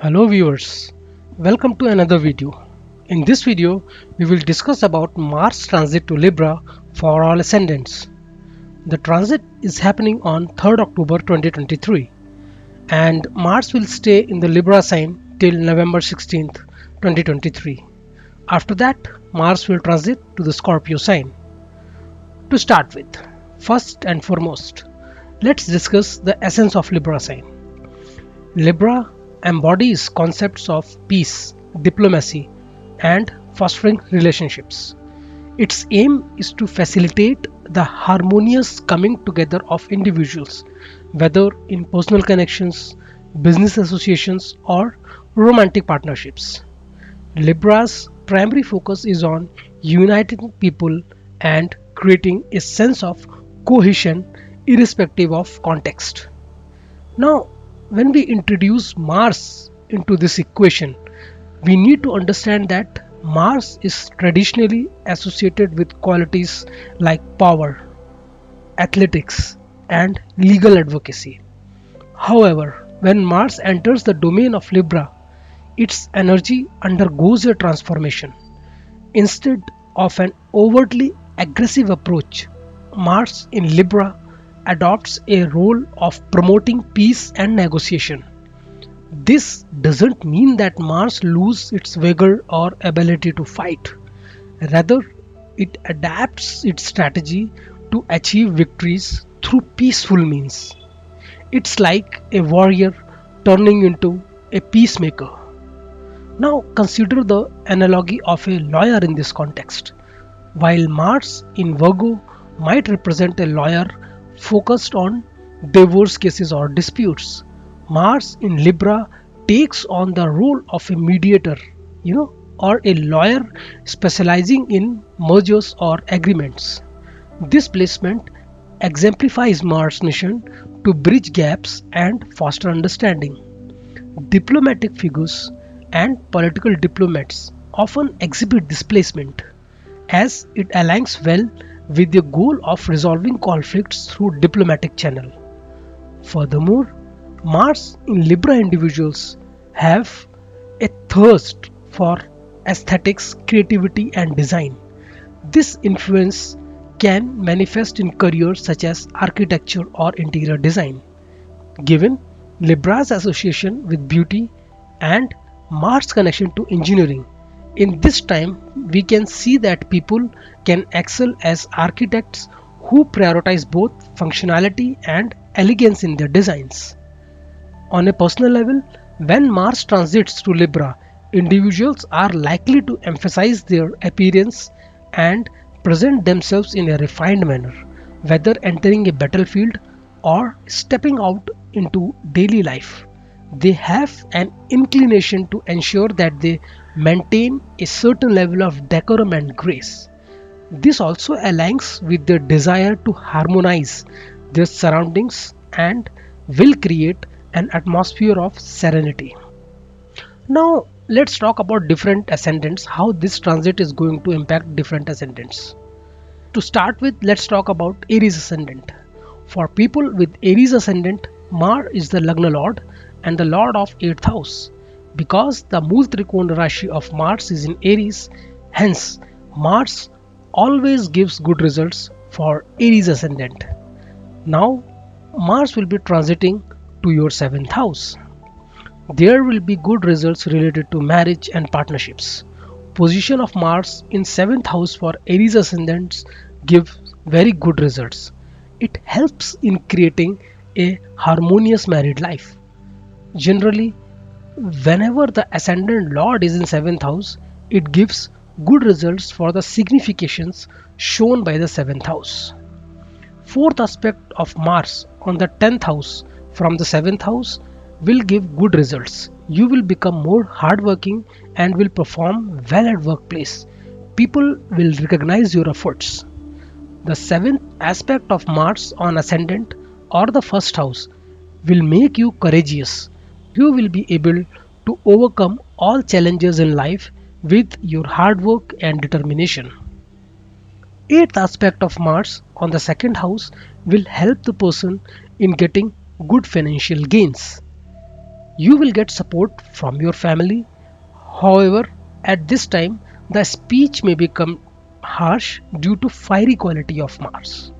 Hello viewers, welcome to another video. In this video, we will discuss about Mars transit to Libra for all ascendants. The transit is happening on 3rd October 2023 and Mars will stay in the Libra sign till November 16th, 2023. After that, Mars will transit to the Scorpio sign. To start with, first and foremost, let's discuss the essence of Libra sign. Libra embodies concepts of peace, diplomacy, and fostering relationships. Its aim is to facilitate the harmonious coming together of individuals, whether in personal connections, business associations, or romantic partnerships. Libra's primary focus is on uniting people and creating a sense of cohesion irrespective of context. Now, when we introduce Mars into this equation, we need to understand that Mars is traditionally associated with qualities like power, athletics, and legal advocacy. However, when Mars enters the domain of Libra, its energy undergoes a transformation. Instead of an overtly aggressive approach, Mars in Libra adopts a role of promoting peace and negotiation. This doesn't mean that Mars loses its vigor or ability to fight. Rather, it adapts its strategy to achieve victories through peaceful means. It's like a warrior turning into a peacemaker. Now consider the analogy of a lawyer in this context. While Mars in Virgo might represent a lawyer focused on divorce cases or disputes, Mars in Libra takes on the role of a mediator, or a lawyer specializing in mergers or agreements. This placement exemplifies Mars' mission to bridge gaps and foster understanding. Diplomatic figures and political diplomats often exhibit this placement, as it aligns well with the goal of resolving conflicts through diplomatic channel. Furthermore, Mars in Libra individuals have a thirst for aesthetics, creativity, and design. This influence can manifest in careers such as architecture or interior design. Given Libra's association with beauty and Mars' connection to engineering, in this time we can see that people can excel as architects who prioritize both functionality and elegance in their designs. On a personal level, when Mars transits to Libra, individuals are likely to emphasize their appearance and present themselves in a refined manner, whether entering a battlefield or stepping out into daily life. They have an inclination to ensure that they maintain a certain level of decorum and grace. This also aligns with their desire to harmonize their surroundings and will create an atmosphere of serenity. Now, let's talk about different ascendants, how this transit is going to impact different ascendants. To start with, let's talk about Aries Ascendant. For people with Aries Ascendant, Mars is the Lagna Lord and the Lord of 8th house. Because the Mool Trikona Rashi of Mars is in Aries, hence Mars always gives good results for Aries Ascendant. Now, Mars will be transiting to your 7th house. There will be good results related to marriage and partnerships. Position of Mars in 7th house for Aries Ascendants gives very good results. It helps in creating a harmonious married life. Generally, whenever the ascendant lord is in 7th house, it gives good results for the significations shown by the 7th house. Fourth aspect of Mars on the 10th house from the 7th house will give good results. You will become more hardworking and will perform well at workplace. People will recognize your efforts. The 7th aspect of Mars on ascendant or the 1st house will make you courageous. You will be able to overcome all challenges in life with your hard work and determination. 8th aspect of Mars on the 2nd house will help the person in getting good financial gains. You will get support from your family. However, at this time, the speech may become harsh due to fiery quality of Mars.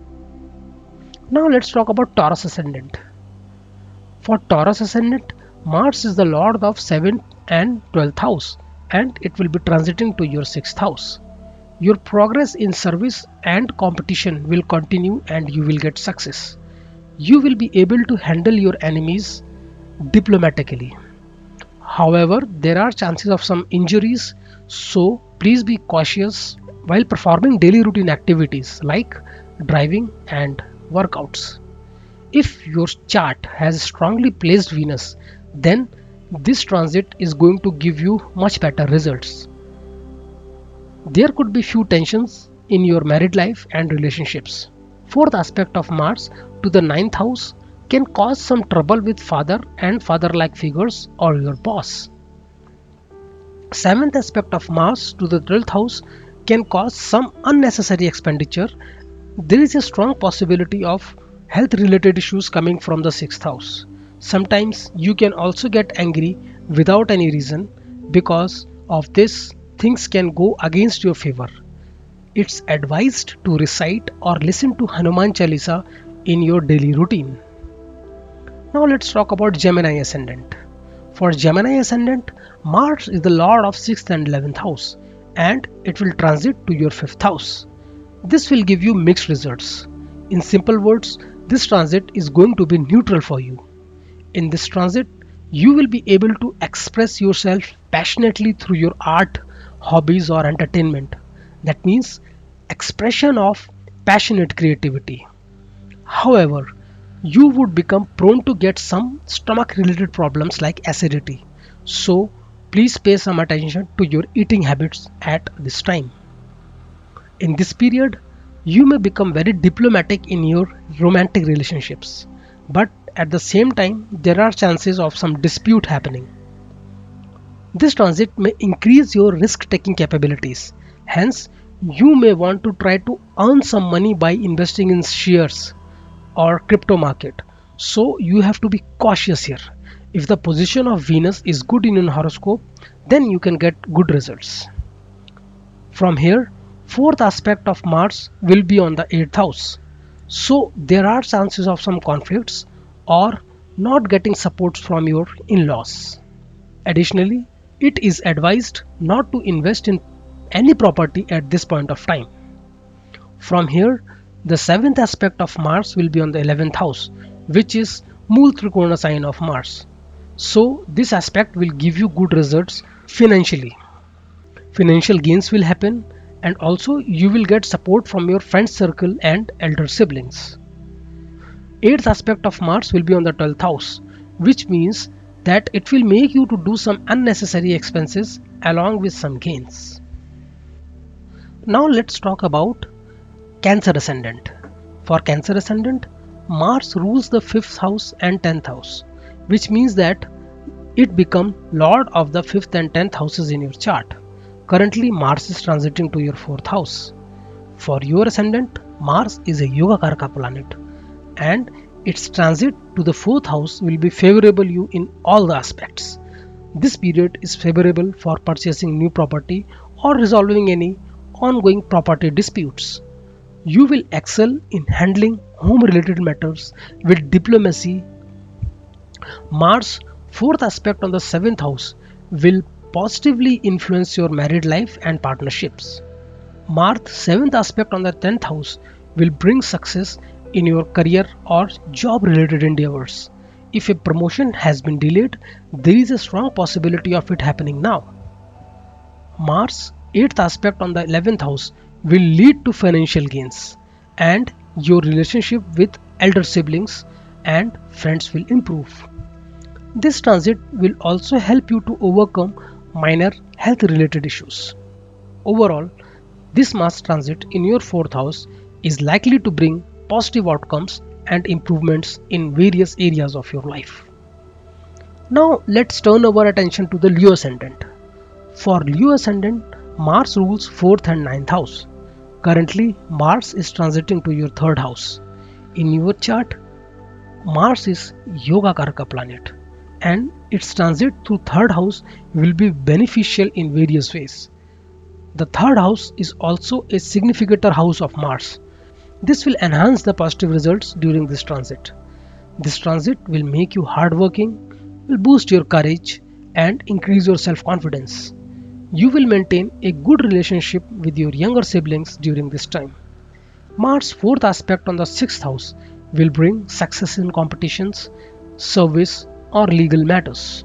Now let's talk about Taurus Ascendant. For Taurus Ascendant, Mars is the lord of 7th and 12th house, and it will be transiting to your 6th house. Your progress in service and competition will continue and you will get success. You will be able to handle your enemies diplomatically. However, there are chances of some injuries, so please be cautious while performing daily routine activities like driving and workouts. If your chart has strongly placed Venus, then this transit is going to give you much better results. There could be few tensions in your married life and relationships. Fourth aspect of Mars to the 9th house can cause some trouble with father and father-like figures or your boss. Seventh aspect of Mars to the 12th house can cause some unnecessary expenditure. There is a strong possibility of health related issues coming from the 6th house. Sometimes you can also get angry without any reason. Because of this, things can go against your favor. It's advised to recite or listen to Hanuman Chalisa in your daily routine. Now let's talk about Gemini Ascendant. For Gemini Ascendant, Mars is the lord of 6th and 11th house, and it will transit to your 5th house. This will give you mixed results. In simple words, this transit is going to be neutral for you. In this transit, you will be able to express yourself passionately through your art, hobbies or entertainment. That means expression of passionate creativity. However, you would become prone to get some stomach related problems like acidity. So please pay some attention to your eating habits at this time. In this period, you may become very diplomatic in your romantic relationships, but at the same time there are chances of some dispute happening. This transit may increase your risk-taking capabilities. Hence, you may want to try to earn some money by investing in shares or crypto market. So you have to be cautious here. If the position of Venus is good in your horoscope, then you can get good results. From here, fourth aspect of Mars will be on the 8th house. So there are chances of some conflicts or not getting support from your in-laws. Additionally, it is advised not to invest in any property at this point of time. From here, the 7th aspect of Mars will be on the 11th house, which is Mool Trikona sign of Mars. So this aspect will give you good results financially. Financial gains will happen, and also you will get support from your friend circle and elder siblings. 8th aspect of Mars will be on the 12th house, which means that it will make you to do some unnecessary expenses along with some gains. Now let's talk about Cancer Ascendant. For Cancer Ascendant, Mars rules the 5th house and 10th house, which means that it becomes lord of the 5th and 10th houses in your chart. Currently, Mars is transiting to your 4th house. For your ascendant, Mars is a Yoga Karaka planet, and its transit to the 4th house will be favorable you in all the aspects. This period is favorable for purchasing new property or resolving any ongoing property disputes. You will excel in handling home related matters with diplomacy. Mars 4th aspect on the 7th house will positively influence your married life and partnerships. Mars 7th aspect on the 10th house will bring success in your career or job related endeavors. If a promotion has been delayed, there is a strong possibility of it happening now. Mars 8th aspect on the 11th house will lead to financial gains, and your relationship with elder siblings and friends will improve. This transit will also help you to overcome minor health related issues. Overall, this Mars transit in your 4th house is likely to bring positive outcomes and improvements in various areas of your life. Now let's turn our attention to the Leo Ascendant. For Leo Ascendant, Mars rules 4th and 9th house. Currently, Mars is transiting to your 3rd house. In your chart, Mars is Yoga Karaka planet, and its transit through third house will be beneficial in various ways. The third house is also a significator house of Mars. This will enhance the positive results during this transit. This transit will make you hardworking, will boost your courage, and increase your self-confidence. You will maintain a good relationship with your younger siblings during this time. Mars' fourth aspect on the sixth house will bring success in competitions, service, or legal matters.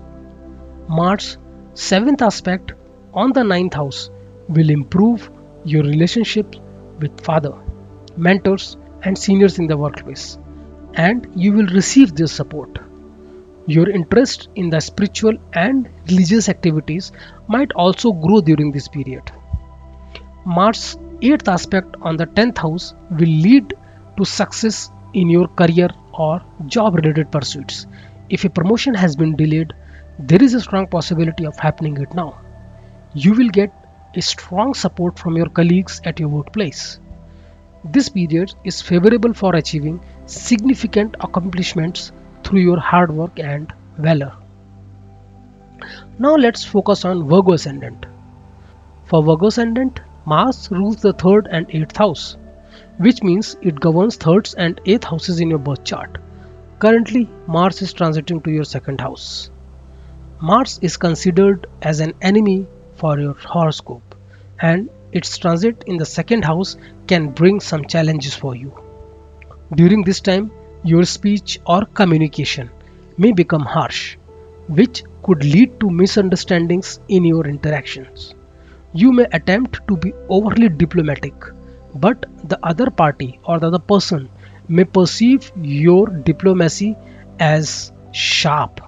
Mars' seventh aspect on the ninth house will improve your relationship with father, mentors, and seniors in the workplace, and you will receive their support. Your interest in the spiritual and religious activities might also grow during this period. Mars' 8th aspect on the 10th house will lead to success in your career or job related pursuits. If a promotion has been delayed, there is a strong possibility of happening it now. You will get a strong support from your colleagues at your workplace. This period is favorable for achieving significant accomplishments through your hard work and valor. Now let's focus on Virgo Ascendant. For Virgo Ascendant, Mars rules the 3rd and 8th house, which means it governs 3rd and 8th houses in your birth chart. Currently, Mars is transiting to your 2nd house. Mars is considered as an enemy for your horoscope, and its transit in the 2nd house can bring some challenges for you. During this time, your speech or communication may become harsh, which could lead to misunderstandings in your interactions. You may attempt to be overly diplomatic, but the other party or the other person may perceive your diplomacy as sharp.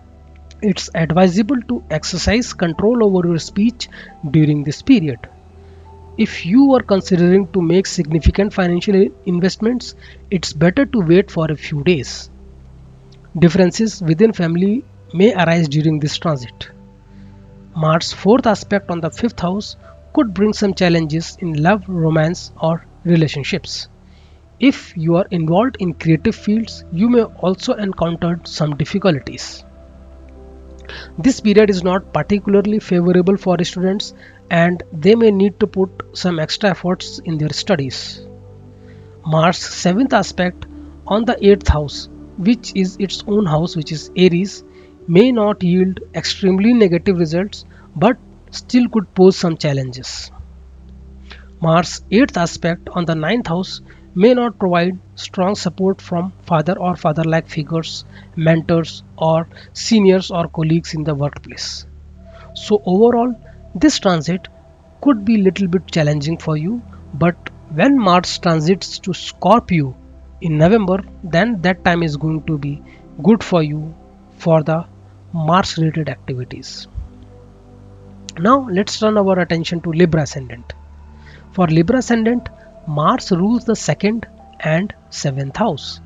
It's advisable to exercise control over your speech during this period. If you are considering to make significant financial investments, it's better to wait for a few days. Differences within family may arise during this transit. Mars' 4th aspect on the 5th house could bring some challenges in love, romance, or relationships. If you are involved in creative fields, you may also encounter some difficulties. This period is not particularly favorable for students, and they may need to put some extra efforts in their studies. Mars' 7th aspect on the 8th house, which is its own house, which is Aries, may not yield extremely negative results but still could pose some challenges. Mars' 8th aspect on the 9th house may not provide strong support from father or father-like figures, mentors, or seniors or colleagues in the workplace. So overall, this transit could be little bit challenging for you, but when Mars transits to Scorpio in November, then that time is going to be good for you for the Mars related activities. Now let's turn our attention to Libra Ascendant. For Libra Ascendant, Mars rules the 2nd and 7th house,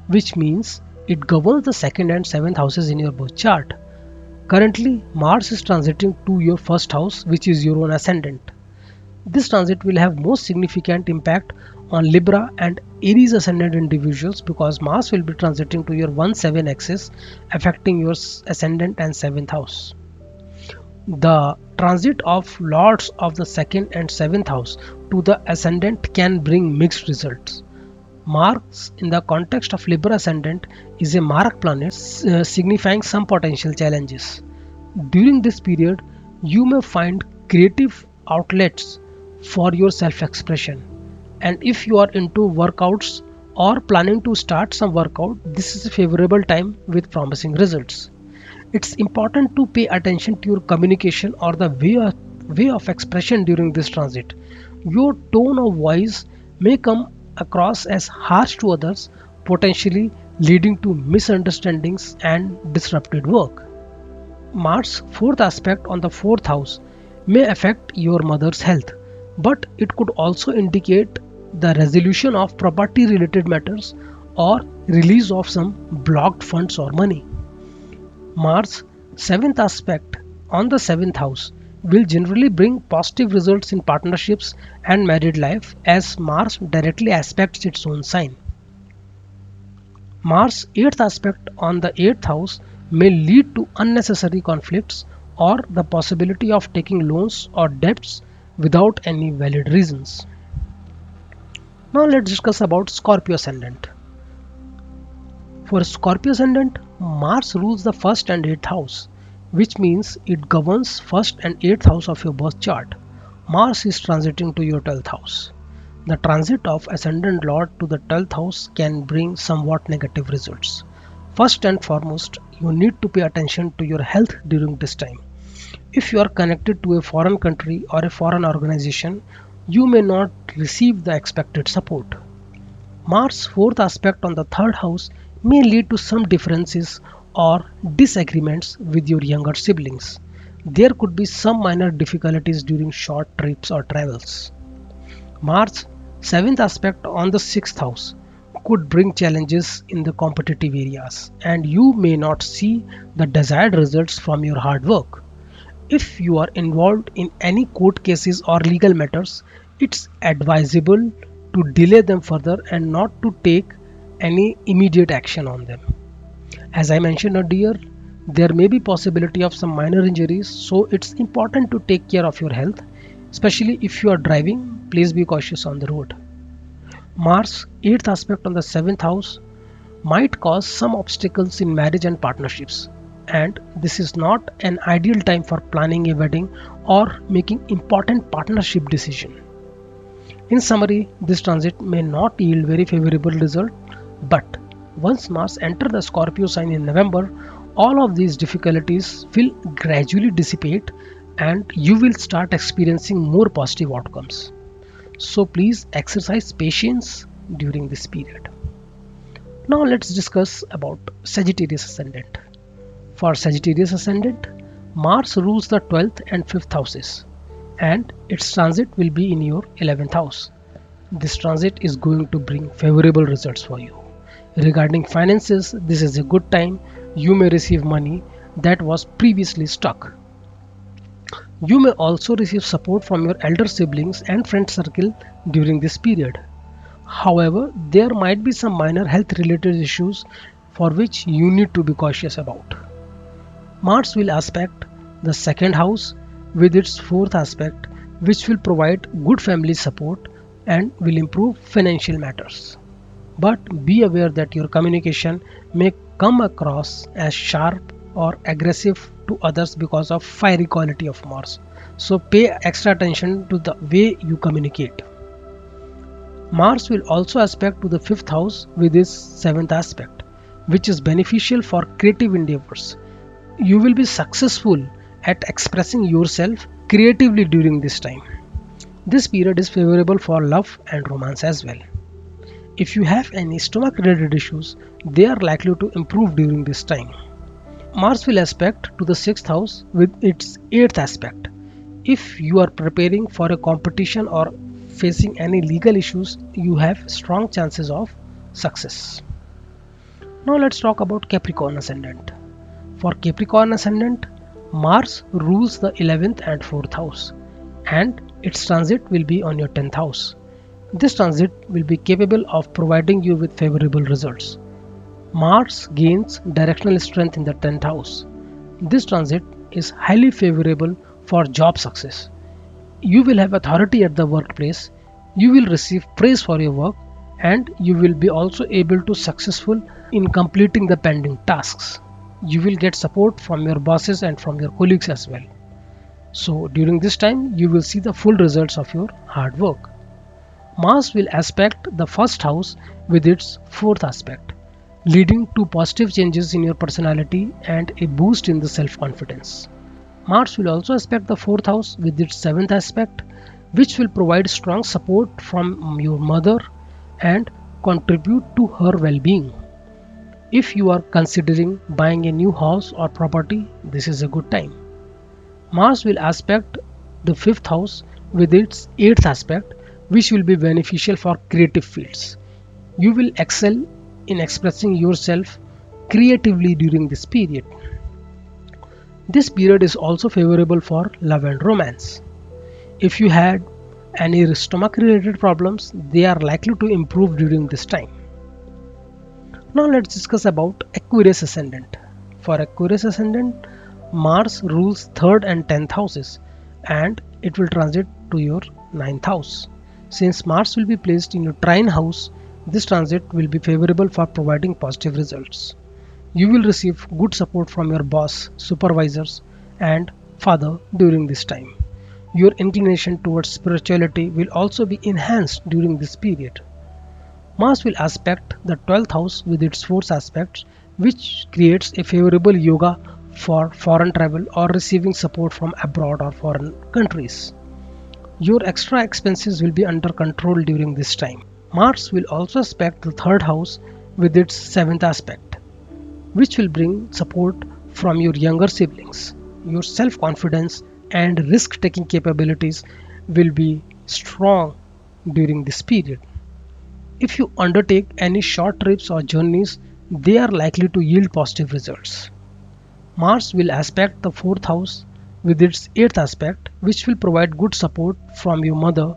which means it governs the 2nd and 7th houses in your birth chart. Currently, Mars is transiting to your 1st house, which is your own ascendant. This transit will have most significant impact on Libra and Aries ascendant individuals because Mars will be transiting to your 1-7 axis, affecting your ascendant and 7th house. The transit of lords of the 2nd and 7th house to the ascendant can bring mixed results. Mars in the context of Libra Ascendant is a Marak planet, signifying some potential challenges. During this period, you may find creative outlets for your self-expression, and if you are into workouts or planning to start some workout, this is a favorable time with promising results. It's important to pay attention to your communication or the way of expression during this transit. Your tone of voice may come across as harsh to others, potentially leading to misunderstandings and disrupted work. Mars' 4th aspect on the 4th house may affect your mother's health, but it could also indicate the resolution of property related matters or release of some blocked funds or money. Mars' 7th aspect on the 7th house will generally bring positive results in partnerships and married life as Mars directly aspects its own sign. Mars' 8th aspect on the 8th house may lead to unnecessary conflicts or the possibility of taking loans or debts without any valid reasons. Now let's discuss about Scorpio Ascendant. For Scorpio Ascendant, Mars rules the 1st and 8th house, which means it governs 1st and 8th house of your birth chart. Mars is transiting to your 12th house. The transit of Ascendant Lord to the 12th house can bring somewhat negative results. First and foremost, you need to pay attention to your health during this time. If you are connected to a foreign country or a foreign organization, you may not receive the expected support. Mars' 4th aspect on the 3rd house may lead to some differences or disagreements with your younger siblings. There could be some minor difficulties during short trips or travels. Mars' 7th aspect on the 6th house could bring challenges in the competitive areas, and you may not see the desired results from your hard work. If you are involved in any court cases or legal matters, it's advisable to delay them further and not to take any immediate action on them. As I mentioned earlier, there may be possibility of some minor injuries, so it's important to take care of your health, especially if you are driving. Please be cautious on the road. Mars' 8th aspect on the 7th house might cause some obstacles in marriage and partnerships, and this is not an ideal time for planning a wedding or making important partnership decision. In summary, this transit may not yield very favorable result, but once Mars enters the Scorpio sign in November, all of these difficulties will gradually dissipate and you will start experiencing more positive outcomes. So please exercise patience during this period. Now let's discuss about Sagittarius Ascendant. For Sagittarius Ascendant, Mars rules the 12th and 5th houses, and its transit will be in your 11th house. This transit is going to bring favorable results for you. Regarding finances, this is a good time. You may receive money that was previously stuck. You may also receive support from your elder siblings and friend circle during this period. However, there might be some minor health related issues for which you need to be cautious about. Mars will aspect the 2nd house with its 4th aspect, which will provide good family support and will improve financial matters. But be aware that your communication may come across as sharp or aggressive to others because of fiery quality of Mars. So pay extra attention to the way you communicate. Mars will also aspect to the 5th house with its 7th aspect, which is beneficial for creative endeavors. You will be successful at expressing yourself creatively during this time. This period is favorable for love and romance as well. If you have any stomach related issues, they are likely to improve during this time. Mars will aspect to the 6th house with its 8th aspect. If you are preparing for a competition or facing any legal issues, you have strong chances of success. Now let's talk about Capricorn Ascendant. For Capricorn Ascendant, Mars rules the 11th and 4th house, and its transit will be on your 10th house. This transit will be capable of providing you with favorable results. Mars gains directional strength in the 10th house. This transit is highly favorable for job success. You will have authority at the workplace, you will receive praise for your work, and you will be also able to successful in completing the pending tasks. You will get support from your bosses and from your colleagues as well. So during this time, you will see the full results of your hard work. Mars will aspect the 1st house with its 4th aspect, leading to positive changes in your personality and a boost in the self-confidence. Mars will also aspect the 4th house with its 7th aspect, which will provide strong support from your mother and contribute to her well-being. If you are considering buying a new house or property, this is a good time. Mars will aspect the 5th house with its 8th aspect, which will be beneficial for creative fields. You will excel in expressing yourself creatively during this period. This period is also favorable for love and romance. If you had any stomach related problems, they are likely to improve during this time. Now let's discuss about Aquarius Ascendant. For Aquarius Ascendant, Mars rules 3rd and 10th houses, and it will transit to your 9th house. Since Mars will be placed in your trine house, this transit will be favorable for providing positive results. You will receive good support from your boss, supervisors, and father during this time. Your inclination towards spirituality will also be enhanced during this period. Mars will aspect the 12th house with its force aspects, which creates a favorable yoga for foreign travel or receiving support from abroad or foreign countries. Your extra expenses will be under control during this time. Mars will also aspect the 3rd house with its 7th aspect, which will bring support from your younger siblings. Your self-confidence and risk-taking capabilities will be strong during this period. If you undertake any short trips or journeys, they are likely to yield positive results. Mars will aspect the 4th house with its 8th aspect, which will provide good support from your mother,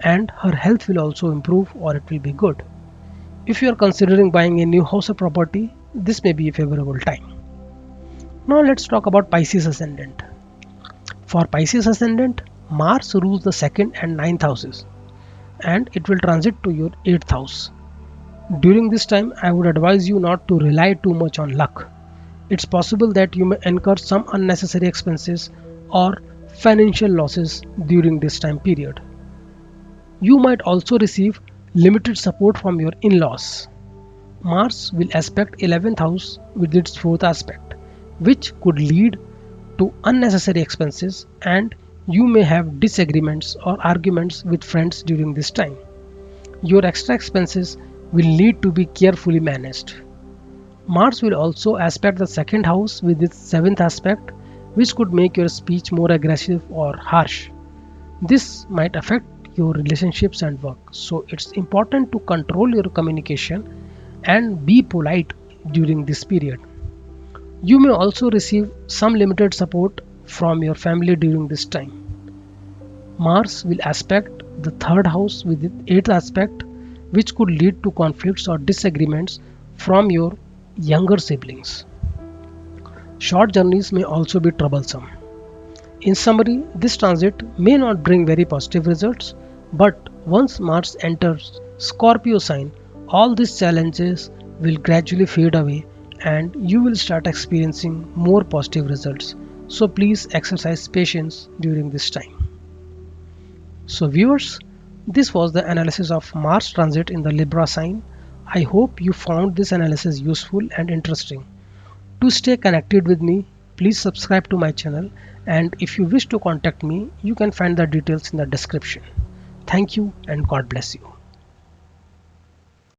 and her health will also improve or it will be good. If you are considering buying a new house or property, this may be a favorable time. Now let's talk about Pisces Ascendant. For Pisces Ascendant, Mars rules the 2nd and 9th houses, and it will transit to your 8th house. During this time, I would advise you not to rely too much on luck. It's possible that you may incur some unnecessary expenses or financial losses during this time period. You might also receive limited support from your in-laws. Mars will aspect 11th house with its 4th aspect, which could lead to unnecessary expenses, and you may have disagreements or arguments with friends during this time. Your extra expenses will need to be carefully managed. Mars will also aspect the 2nd house with its 7th aspect, which could make your speech more aggressive or harsh. This might affect your relationships and work, so it's important to control your communication and be polite during this period. You may also receive some limited support from your family during this time. Mars will aspect the 3rd house with its 8th aspect, which could lead to conflicts or disagreements from your younger siblings. Short journeys may also be troublesome. In summary, this transit may not bring very positive results, but once Mars enters Scorpio sign, all these challenges will gradually fade away and you will start experiencing more positive results. So please exercise patience during this time. So viewers, this was the analysis of Mars transit in the Libra sign. I hope you found this analysis useful and interesting. To stay connected with me, please subscribe to my channel, and if you wish to contact me, you can find the details in the description. Thank you and God bless you.